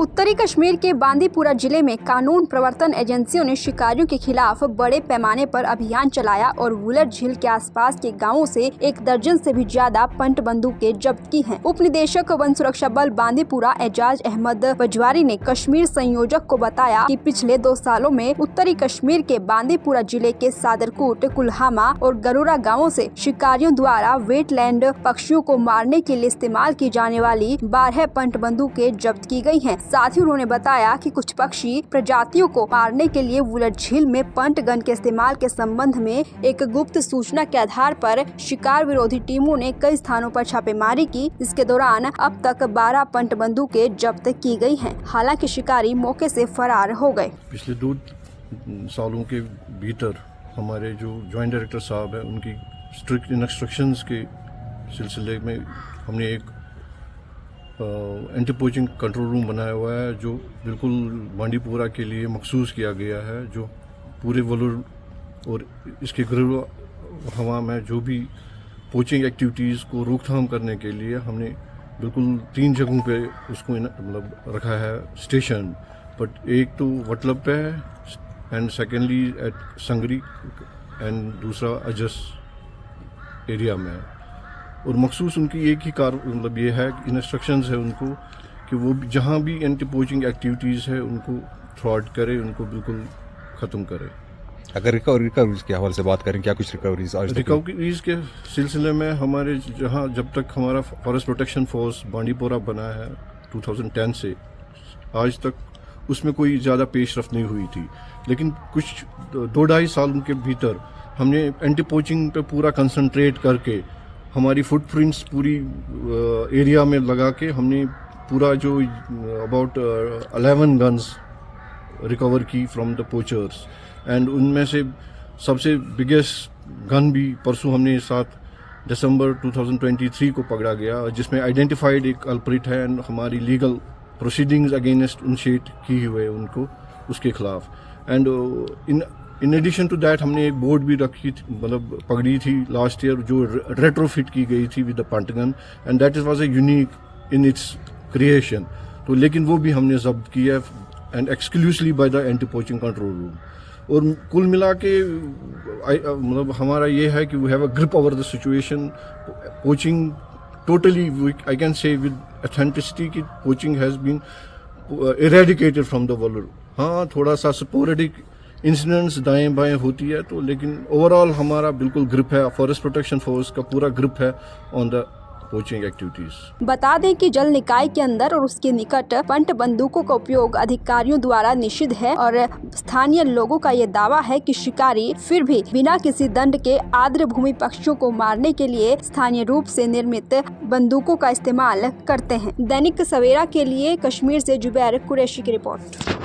उत्तरी कश्मीर के बांदीपुरा जिले में कानून प्रवर्तन एजेंसियों ने शिकारियों के खिलाफ बड़े पैमाने पर अभियान चलाया और वुलर झील के आसपास के गांवों से 1 दर्जन से भी ज्यादा पंट बंदूकें जब्त की हैं। उप निदेशक वन सुरक्षा बल बांदीपुरा एजाज अहमद बजवारी ने कश्मीर संयोजक को बताया कि पिछले 2 सालों में उत्तरी कश्मीर के बांदीपुरा जिले के सादरकोट, कुल्हामा और गरुरा गाँवों से शिकारियों द्वारा वेटलैंड पक्षियों को मारने के लिए इस्तेमाल की जाने वाली 12 पंट बंदूकें जब्त की गई हैं। साथ ही उन्होंने बताया कि कुछ पक्षी प्रजातियों को मारने के लिए वुलर झील में पंट गन के इस्तेमाल के संबंध में एक गुप्त सूचना के आधार पर शिकार विरोधी टीमों ने कई स्थानों पर छापेमारी की, जिसके दौरान अब तक 12 पंट बंदूकें जब्त की गई हैं। हालांकि शिकारी मौके से फरार हो गए। पिछले 2 सालों के भीतर हमारे जो ज्वाइंट डायरेक्टर साहब है, उनकी स्ट्रिक्ट इंस्ट्रक्शंस के सिलसिले में हमने एक एंटी पोचिंग कंट्रोल रूम बनाया हुआ है, जो बिल्कुल बांदीपुरा के लिए मखसूस किया गया है। जो पूरे वुलर और इसके गिरफ्तार हवा में जो भी पोचिंग एक्टिविटीज़ को रोकथाम करने के लिए हमने बिल्कुल 3 जगहों पे उसको मतलब रखा है स्टेशन। बट एक तो वटलब पे है एंड सेकेंडली एट संगरी एंड दूसरा अजस एरिया में है। और मखसूस उनकी एक ही मतलब ये है कि इंस्ट्रक्शंस है उनको कि वो जहाँ भी एंटी पोचिंग एक्टिविटीज़ है उनको थ्रॉट करे, उनको बिल्कुल ख़त्म करे। अगर रिकवरीज के हवाले से बात करें, क्या कुछ रिकवरीज के सिलसिले में हमारे जहाँ जब तक हमारा फॉरेस्ट प्रोटेक्शन फोर्स बांदीपुरा बना है 2010 से आज तक उसमें कोई ज़्यादा पेशरफ्त नहीं हुई थी। लेकिन कुछ 2-2.5 साल के भीतर हमने एंटी पोचिंग पे पूरा कंसंट्रेट करके हमारी फुटप्रिंट्स पूरी एरिया में लगा के हमने पूरा जो अबाउट 11 गन्स रिकवर की फ्रॉम द पोचर्स। एंड उनमें से सबसे बिगेस्ट गन भी परसों हमने 7 दिसंबर 2023 को पकड़ा गया, जिसमें आइडेंटिफाइड एक कल्प्रिट है एंड हमारी लीगल प्रोसीडिंग्स अगेंस्ट इनिशिएट की हुए उनको उसके खिलाफ। And in addition to that हमने एक बोर्ड भी रखी थी, मतलब पकड़ी थी लास्ट ईयर, जो रेट्रोफिट की गई थी with the punt gun and that is was a unique in its creation. तो लेकिन वो भी हमने जब्त किया and exclusively by the anti poaching control room. और कुल मिला के मतलब हमारा ये है कि we have a grip over the situation. Poaching totally I can say with authenticity की poaching has been eradicated from the Wular. हाँ, थोड़ा सा स्पोरेडिक इंसिडेंट्स दाएं बाएं होती है, तो लेकिन ओवरऑल हमारा बिल्कुल ग्रिप है, फॉरेस्ट प्रोटेक्शन फोर्स का पूरा ग्रिप है ऑन द पोचिंग एक्टिविटीज। बता दें कि जल निकाय के अंदर और उसके निकट पंट बंदूकों का उपयोग अधिकारियों द्वारा निषिद्ध है और स्थानीय लोगों का ये दावा है कि शिकारी फिर भी बिना किसी दंड के आर्द्र भूमि पक्षियों को मारने के लिए स्थानीय रूप से निर्मित बंदूकों का इस्तेमाल करते हैं। दैनिक सवेरा के लिए कश्मीर से जुबैर कुरैशी की रिपोर्ट।